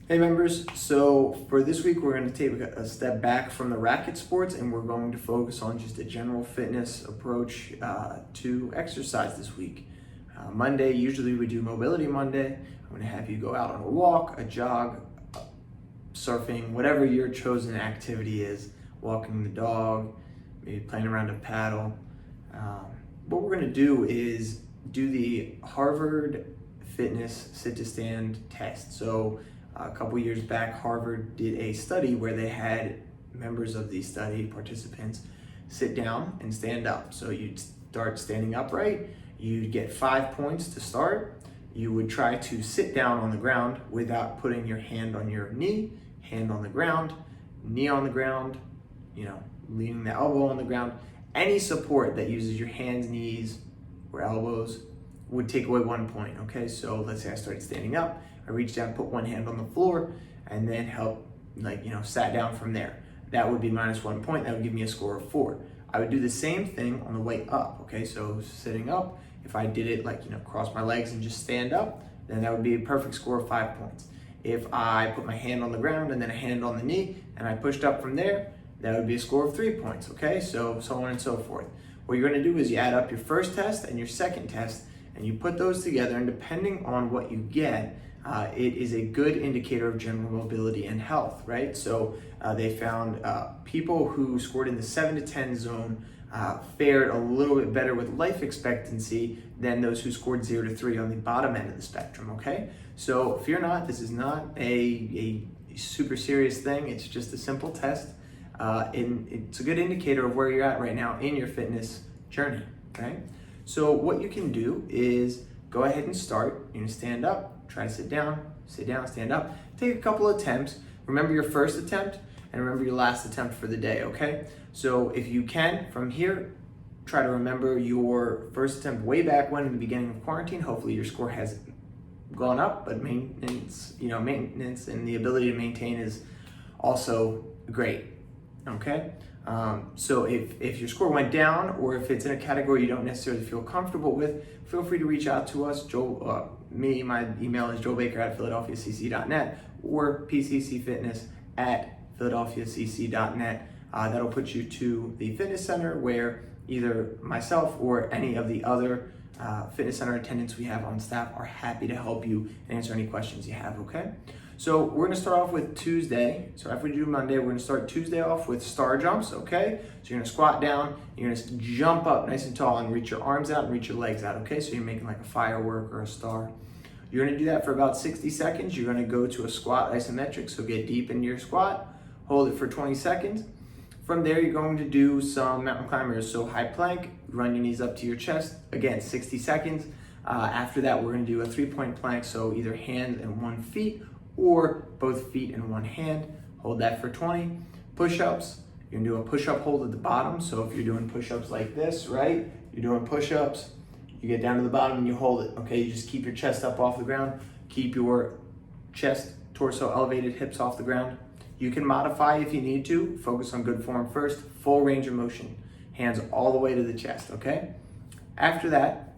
Hey members, so for this week we're going to take a step back from the racket sports and we're going to focus on just a general fitness approach to exercise this week. Monday, usually we do Mobility Monday. I'm going to have you go out on a walk, a jog, surfing, whatever your chosen activity is, walking the dog, maybe playing around a paddle. What we're going to do is do the Harvard Fitness Sit to Stand test. So a couple years back, Harvard did a study where they had members of the study, participants, sit down and stand up. So you'd start standing upright, you'd get 5 points to start. You would try to sit down on the ground without putting your hand on your knee, hand on the ground, knee on the ground, leaning the elbow on the ground. Any support that uses your hands, knees, or elbows would take away 1 point, okay? So let's say I started standing up, I reached down, put one hand on the floor, and then sat down from there. That would be -1 point, that would give me a score of 4. I would do the same thing on the way up, okay? So sitting up, if I did it cross my legs and just stand up, then that would be a perfect score of 5 points. If I put my hand on the ground and then a hand on the knee, and I pushed up from there, that would be a score of 3 points, okay? So on and so forth. What you're gonna do is you add up your first test and your second test, and you put those together, and depending on what you get, it is a good indicator of general mobility and health, right? So they found people who scored in the 7 to 10 zone fared a little bit better with life expectancy than those who scored 0 to 3 on the bottom end of the spectrum, okay? So fear not, this is not a super serious thing, it's just a simple test. And it's a good indicator of where you're at right now in your fitness journey, okay? So what you can do is go ahead and start. You're gonna stand up, try to sit down, stand up. Take a couple attempts. Remember your first attempt and remember your last attempt for the day, okay? So if you can, from here, try to remember your first attempt way back when in the beginning of quarantine. Hopefully your score has gone up, but maintenance and the ability to maintain is also great, okay? So if your score went down or if it's in a category you don't necessarily feel comfortable with, feel free to reach out to us. My email is joelbaker@philadelphiacc.net or pccfitness@philadelphiacc.net. That'll put you to the fitness center where either myself or any of the other fitness center attendants we have on staff are happy to help you and answer any questions you have, okay? So we're gonna start off with Tuesday. So after we do Monday, we're gonna start Tuesday off with star jumps, okay? So you're gonna squat down, you're gonna jump up nice and tall and reach your arms out and reach your legs out, okay? So you're making like a firework or a star. You're gonna do that for about 60 seconds. You're gonna go to a squat isometric, so get deep into your squat, hold it for 20 seconds. From there, you're going to do some mountain climbers. So high plank, run your knees up to your chest, again, 60 seconds. After that, we're gonna do a 3-point plank, so either hands and 1 feet, or both feet and 1 hand. Hold that for 20. Push-ups, you can do a push-up hold at the bottom. So if you're doing push-ups like this, right? You're doing push-ups, you get down to the bottom and you hold it, okay? You just keep your chest up off the ground. Keep your chest, torso elevated, hips off the ground. You can modify if you need to. Focus on good form first. Full range of motion. Hands all the way to the chest, okay? After that,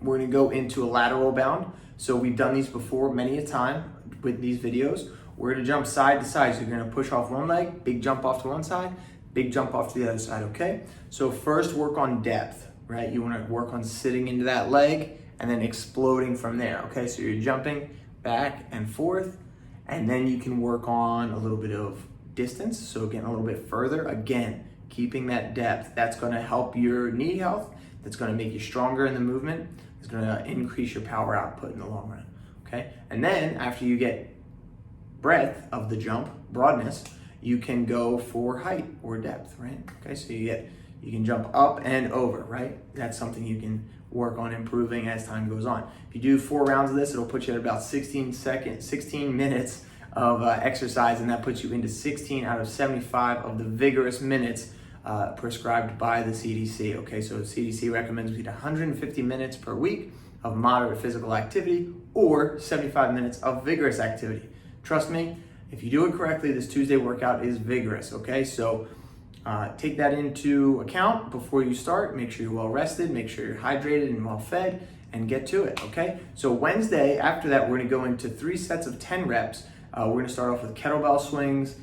we're gonna go into a lateral bound. So we've done these before many a time with these videos. We're gonna jump side to side. So you're gonna push off one leg, big jump off to one side, big jump off to the other side, okay? So first work on depth, right? You wanna work on sitting into that leg and then exploding from there, okay? So you're jumping back and forth, and then you can work on a little bit of distance. So getting a little bit further, again, keeping that depth. That's gonna help your knee health. That's gonna make you stronger in the movement. It's gonna increase your power output in the long run, okay? And then after you get breadth of the jump, broadness, you can go for height or depth, right? Okay, so you can jump up and over, right? That's something you can work on improving as time goes on. If you do 4 rounds of this, it'll put you at about 16 minutes of exercise, and that puts you into 16 out of 75 of the vigorous minutes prescribed by the CDC, okay? So the CDC recommends we do 150 minutes per week of moderate physical activity or 75 minutes of vigorous activity. Trust me, if you do it correctly, this Tuesday workout is vigorous, okay? So take that into account before you start. Make sure you're well rested, make sure you're hydrated and well fed, and get to it, okay? So Wednesday, after that, we're gonna go into 3 sets of 10 reps. We're gonna start off with kettlebell swings.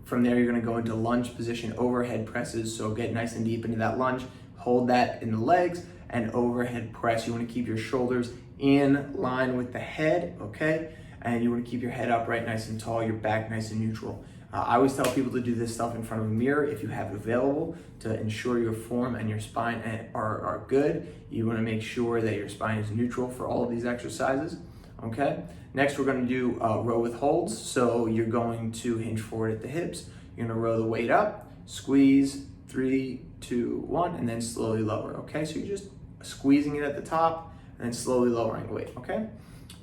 From there, you're gonna go into lunge position, overhead presses. So get nice and deep into that lunge, hold that in the legs, and overhead press. You wanna keep your shoulders in line with the head, okay? And you wanna keep your head upright, nice and tall, your back nice and neutral. I always tell people to do this stuff in front of a mirror if you have it available to ensure your form and your spine are good. You wanna make sure that your spine is neutral for all of these exercises, okay? Next, we're gonna do row with holds. So you're going to hinge forward at the hips. You're gonna row the weight up, squeeze, 3, 2, 1, and then slowly lower, okay? So you're just squeezing it at the top and then slowly lowering the weight, okay?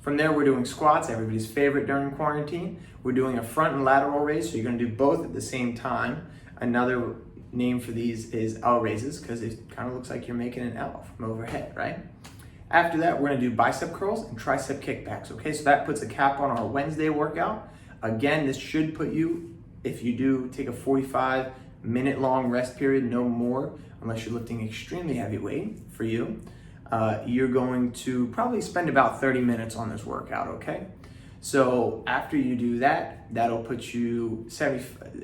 From there, we're doing squats, everybody's favorite during quarantine. We're doing a front and lateral raise, so you're gonna do both at the same time. Another name for these is L raises, because it kind of looks like you're making an L from overhead, right? After that, we're gonna do bicep curls and tricep kickbacks, okay? So that puts a cap on our Wednesday workout. Again, this should put you, if you do take a 45-minute long rest period, no more, unless you're lifting extremely heavy weight for you, you're going to probably spend about 30 minutes on this workout, okay? So after you do that, that'll put you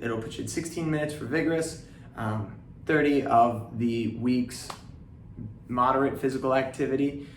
it'll put you at 16 minutes for vigorous, 30 of the week's moderate physical activity,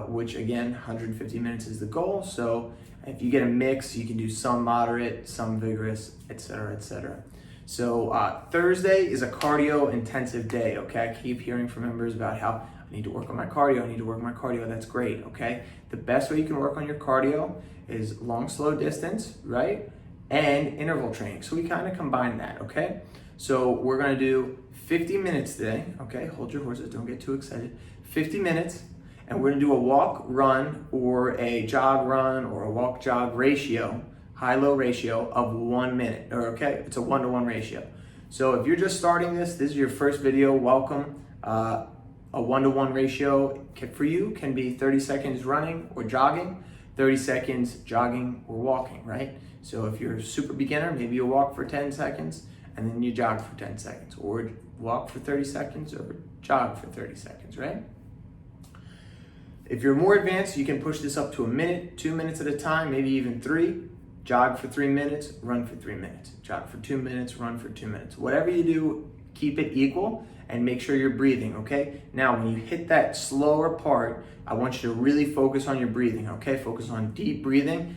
which again, 150 minutes is the goal. So if you get a mix, you can do some moderate, some vigorous, etc., etc. So Thursday is a cardio intensive day, okay? I keep hearing from members about how I need to work on my cardio, I need to work on my cardio. That's great, okay? The best way you can work on your cardio is long, slow distance, right? And interval training. So we kind of combine that, okay? So we're gonna do 50 minutes today, okay? Hold your horses, don't get too excited. 50 minutes, and we're gonna do a walk, run, or a jog, run, or a walk, jog ratio, high-low ratio of 1 minute, or okay? It's a 1-to-1 ratio. So if you're just starting this is your first video, welcome. A 1-to-1 ratio for you can be 30 seconds running or jogging, 30 seconds jogging or walking, right? So if you're a super beginner, maybe you walk for 10 seconds and then you jog for 10 seconds, or walk for 30 seconds or jog for 30 seconds, right? If you're more advanced, you can push this up to a minute, 2 minutes at a time, maybe even 3. Jog for 3 minutes, run for 3 minutes. Jog for 2 minutes, run for 2 minutes. Whatever you do, keep it equal and make sure you're breathing, okay? Now, when you hit that slower part, I want you to really focus on your breathing, okay? Focus on deep breathing.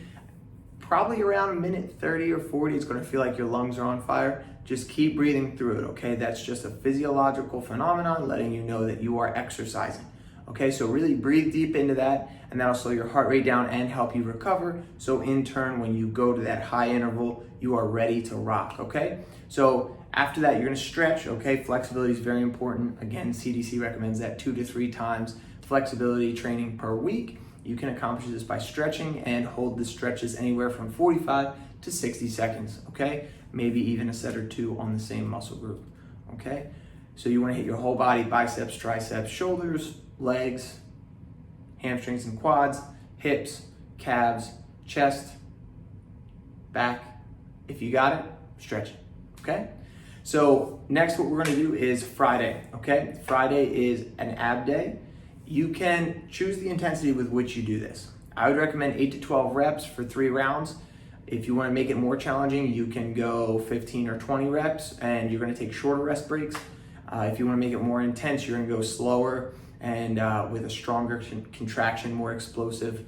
Probably around a minute 30 or 40, it's gonna feel like your lungs are on fire. Just keep breathing through it, okay? That's just a physiological phenomenon letting you know that you are exercising. Okay, so really breathe deep into that, and that'll slow your heart rate down and help you recover. So in turn, when you go to that high interval, you are ready to rock, okay? So after that, you're gonna stretch, okay? Flexibility is very important. Again, CDC recommends that 2 to 3 times flexibility training per week. You can accomplish this by stretching and hold the stretches anywhere from 45 to 60 seconds, okay? Maybe even a set or 2 on the same muscle group, okay? So you wanna hit your whole body, biceps, triceps, shoulders, legs, hamstrings and quads, hips, calves, chest, back. If you got it, stretch it, okay? So next what we're gonna do is Friday, okay? Friday is an ab day. You can choose the intensity with which you do this. I would recommend 8 to 12 reps for 3 rounds. If you wanna make it more challenging, you can go 15 or 20 reps and you're gonna take shorter rest breaks. If you wanna make it more intense, you're gonna go slower and with a stronger contraction, more explosive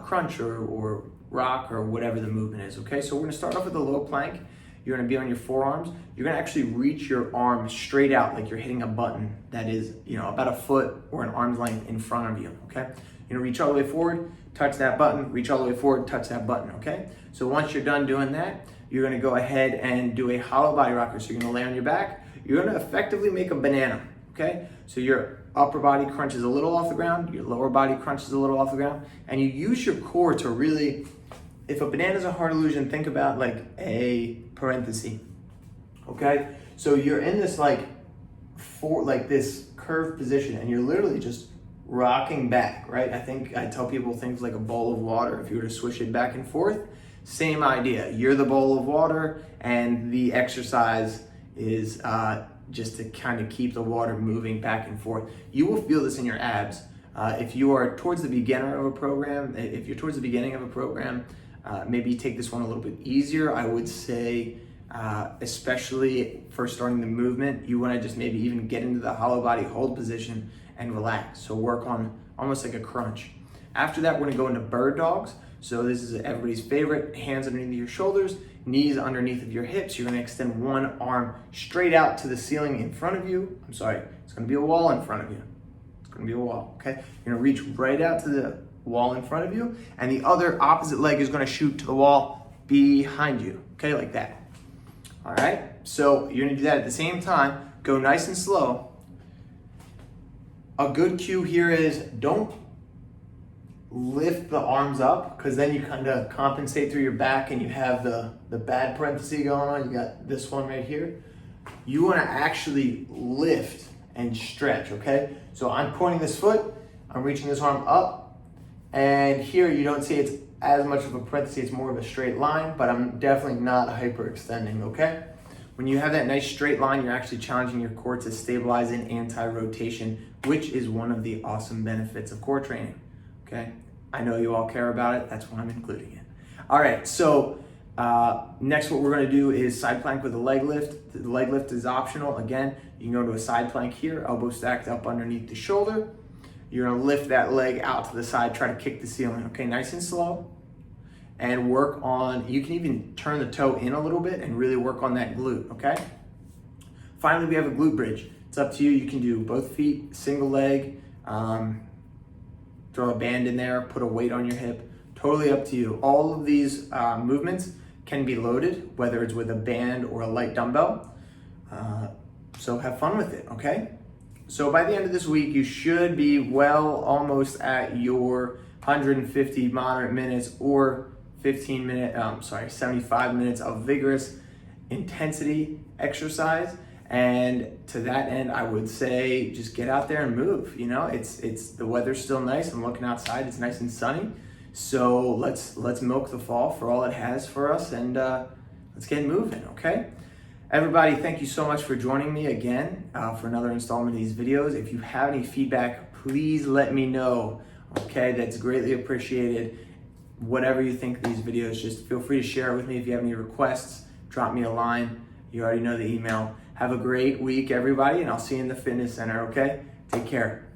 crunch or rock or whatever the movement is, okay? So we're gonna start off with a low plank. You're gonna be on your forearms. You're gonna actually reach your arm straight out like you're hitting a button that is, about a foot or an arm's length in front of you, okay? You're gonna reach all the way forward, touch that button, reach all the way forward, touch that button, okay? So once you're done doing that, you're gonna go ahead and do a hollow body rocker. So you're gonna lay on your back. You're gonna effectively make a banana, okay? So your upper body crunches a little off the ground, your lower body crunches a little off the ground, and you use your core to really, if a banana is a hard illusion, think about like a parenthesis, okay? So you're in this this curved position and you're literally just rocking back, right? I think I tell people things like a bowl of water. If you were to swish it back and forth, same idea. You're the bowl of water and the exercise is just to kind of keep the water moving back and forth. You will feel this in your abs. If you are towards the beginning of a program, maybe take this one a little bit easier. I would say, especially for starting the movement, you want to just maybe even get into the hollow body hold position and relax. So work on almost like a crunch. After that, we're going to go into bird dogs. So this is everybody's favorite. Hands underneath your shoulders, knees underneath of your hips. You're going to extend one arm straight out to the ceiling in front of you. I'm sorry, it's going to be a wall in front of you. It's going to be a wall, okay? You're going to reach right out to the wall in front of you, and the other opposite leg is going to shoot to the wall behind you, okay, like that. All right, so you're going to do that at the same time. Go nice and slow. A good cue here is don't lift the arms up, because then you kind of compensate through your back and you have the bad parenthesis going on. You got this one right here. You want to actually lift and stretch, okay? So I'm pointing this foot, I'm reaching this arm up, and here you don't see it's as much of a parenthesis, it's more of a straight line, but I'm definitely not hyperextending, okay? When you have that nice straight line, you're actually challenging your core to stabilize in anti-rotation, which is one of the awesome benefits of core training. Okay, I know you all care about it. That's why I'm including it. All right, so next what we're going to do is side plank with a leg lift. The leg lift is optional. Again, you can go to a side plank here, elbow stacked up underneath the shoulder. You're going to lift that leg out to the side, try to kick the ceiling. Okay, nice and slow. And work on, you can even turn the toe in a little bit and really work on that glute, okay? Finally, we have a glute bridge. It's up to you. You can do both feet, single leg, throw a band in there, put a weight on your hip, totally up to you. All of these movements can be loaded, whether it's with a band or a light dumbbell. So have fun with it, okay? So by the end of this week, you should be well almost at your 150 moderate minutes or 75 minutes of vigorous intensity exercise. And to that end, I would say just get out there and move. You know, it's the weather's still nice. I'm looking outside, it's nice and sunny. So let's milk the fall for all it has for us, and let's get moving, okay? Everybody, thank you so much for joining me again for another installment of these videos. If you have any feedback, please let me know, okay? That's greatly appreciated. Whatever you think of these videos, just feel free to share it with me. If you have any requests, drop me a line. You already know the email. Have a great week, everybody, and I'll see you in the fitness center, okay? Take care.